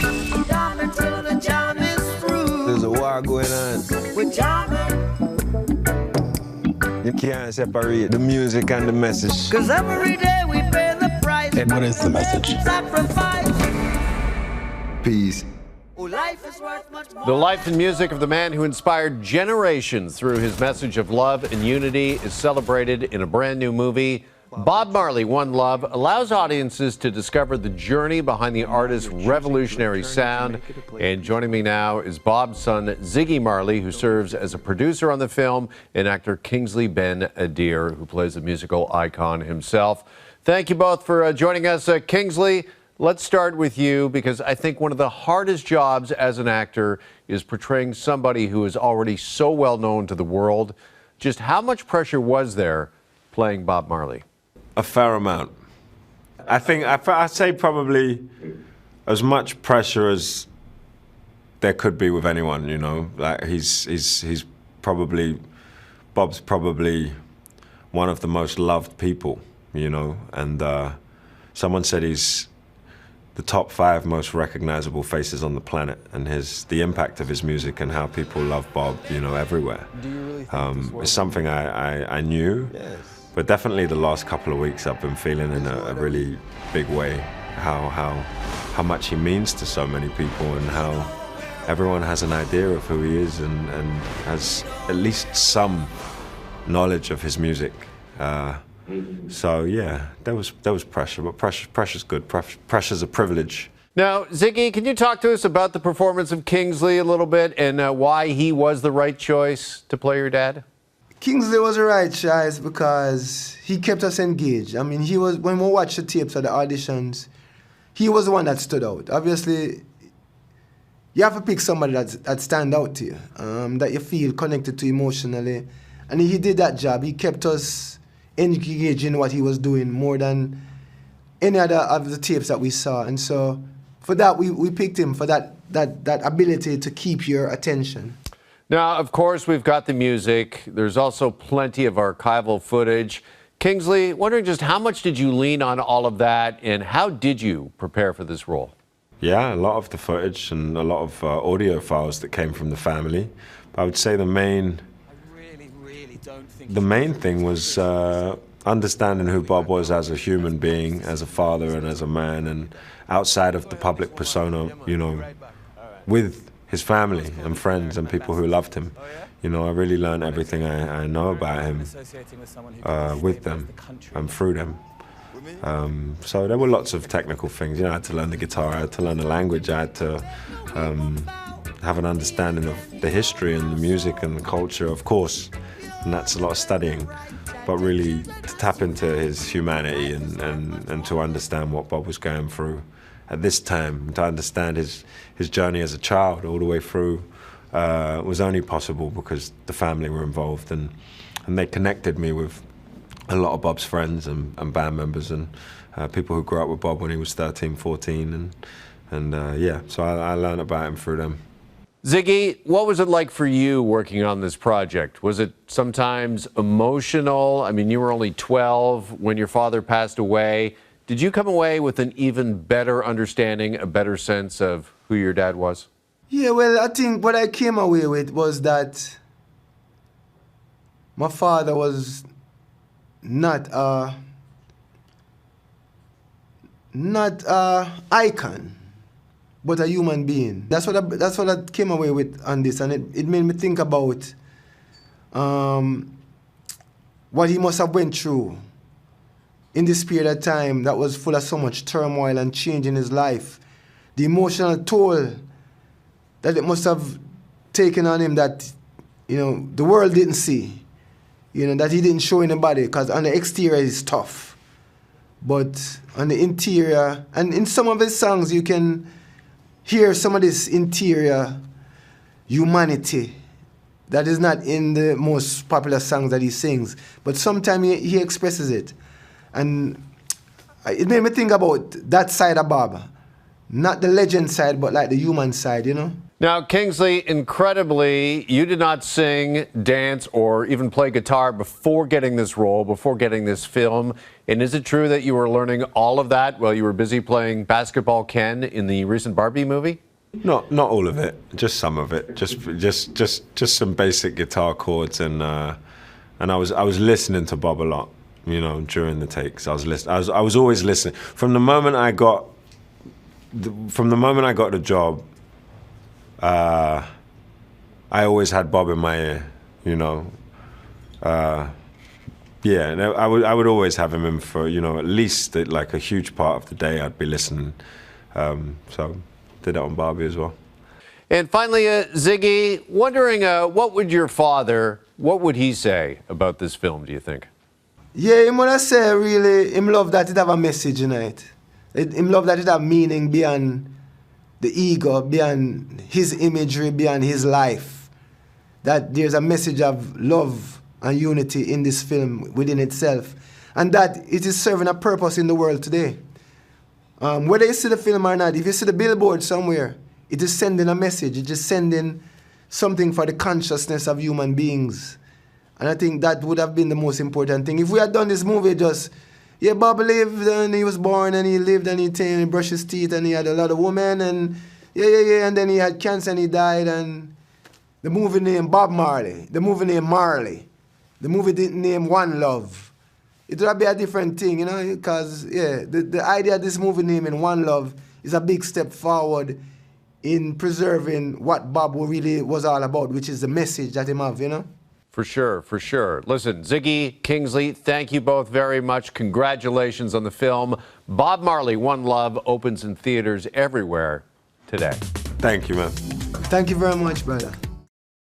Jamming till the jam is through. There's a war going on. We're jamming. You can't separate the music and the message. Cause every day we pay the price. And what is the message? Sacrifice. Peace. Oh, life is worth much more. The life and music of the man who inspired generations through his message of love and unity is celebrated in a brand new movie. Bob Marley, One Love, allows audiences to discover the journey behind the artist's revolutionary sound. And joining me now is Bob's son, Ziggy Marley, who serves as a producer on the film, and actor Kingsley Ben-Adir, who plays the musical icon himself. Thank you both for joining us. Kingsley, let's start with you, because I think one of the hardest jobs as an actor is portraying somebody who is already so well known to the world. Just how much pressure was there playing Bob Marley? A fair amount. I'd say probably as much pressure as there could be with anyone, you know. Like he's probably, Bob's probably one of the most loved people, you know, and someone said he's the top 5 most recognizable faces on the planet, and the impact of his music and how people love Bob, you know, everywhere. Do you really think it's something I knew. Yes. But definitely the last couple of weeks I've been feeling in a really big way how much he means to so many people, and how everyone has an idea of who he is and has at least some knowledge of his music. So yeah, there was pressure, but pressure's good. Pressure's a privilege. Now, Ziggy, can you talk to us about the performance of Kingsley a little bit, and why he was the right choice to play your dad? Kingsley was the right choice because he kept us engaged. I mean, when we watched the tapes of the auditions, he was the one that stood out. Obviously, you have to pick somebody that stand out to you, that you feel connected to emotionally. And he did that job. He kept us engaged in what he was doing more than any other of the tapes that we saw. And so for that, we picked him, for that ability to keep your attention. Now, of course, we've got the music. There's also plenty of archival footage. Kingsley, wondering just how much did you lean on all of that, and how did you prepare for this role? Yeah, a lot of the footage and a lot of audio files that came from the family. But I would say the main thing was understanding who Bob was as a human being, as a father and as a man, and outside of the public persona, you know, with his family and friends and people who loved him. You know, I really learned everything I know about him with them and through them. So there were lots of technical things. You know, I had to learn the guitar, I had to learn the language, I had to have an understanding of the history and the music and the culture, of course, and that's a lot of studying. But really to tap into his humanity and to understand what Bob was going through at this time, to understand his journey as a child all the way through was only possible because the family were involved, and they connected me with a lot of Bob's friends and band members and people who grew up with Bob when he was 13, 14, and yeah, so I learned about him through them. Ziggy, what was it like for you working on this project? Was it sometimes emotional? I mean, you were only 12 when your father passed away. Did you come away with an even better understanding, a better sense of who your dad was? Yeah, well, I think what I came away with was that my father was not a icon, but a human being. That's what I came away with on this, and it made me think about what he must have went through in this period of time that was full of so much turmoil and change in his life. The emotional toll that it must have taken on him that, you know, the world didn't see. You know, that he didn't show anybody, because on the exterior he's tough. But on the interior, and in some of his songs you can hear some of this interior humanity that is not in the most popular songs that he sings. But sometimes he expresses it. And it made me think about that side of Bob. Not the legend side, but like the human side, you know? Now, Kingsley, incredibly, you did not sing, dance, or even play guitar before getting this role, before getting this film. And is it true that you were learning all of that while you were busy playing basketball Ken in the recent Barbie movie? Not all of it, just some of it, just some basic guitar chords, and I was listening to Bob a lot, you know, during the takes. I was always listening from the moment I got the job. I always had Bob in my ear, you know. Yeah, and I would always have him in for, you know, at least like a huge part of the day I'd be listening. So did that on Barbie as well. And finally, Ziggy, wondering what would he say about this film, do you think? Yeah, him wanna say really, him love that it have a message in it. Him love that it have meaning beyond the ego, beyond his imagery, beyond his life. That there's a message of love and unity in this film within itself. And that it is serving a purpose in the world today. Whether you see the film or not, if you see the billboard somewhere, it is sending a message. It is sending something for the consciousness of human beings. And I think that would have been the most important thing. If we had done this movie just, yeah, Bob lived and he was born and he lived and he brushed his teeth and he had a lot of women and and then he had cancer and he died, and the movie named Bob Marley, the movie named Marley, the movie didn't name One Love. It would be a different thing, you know, because, yeah, the idea of this movie naming One Love is a big step forward in preserving what Bob really was all about, which is the message that he have, you know? For sure, for sure. Listen, Ziggy, Kingsley, thank you both very much. Congratulations on the film. Bob Marley, One Love, opens in theaters everywhere today. Thank you, man. Thank you very much, brother.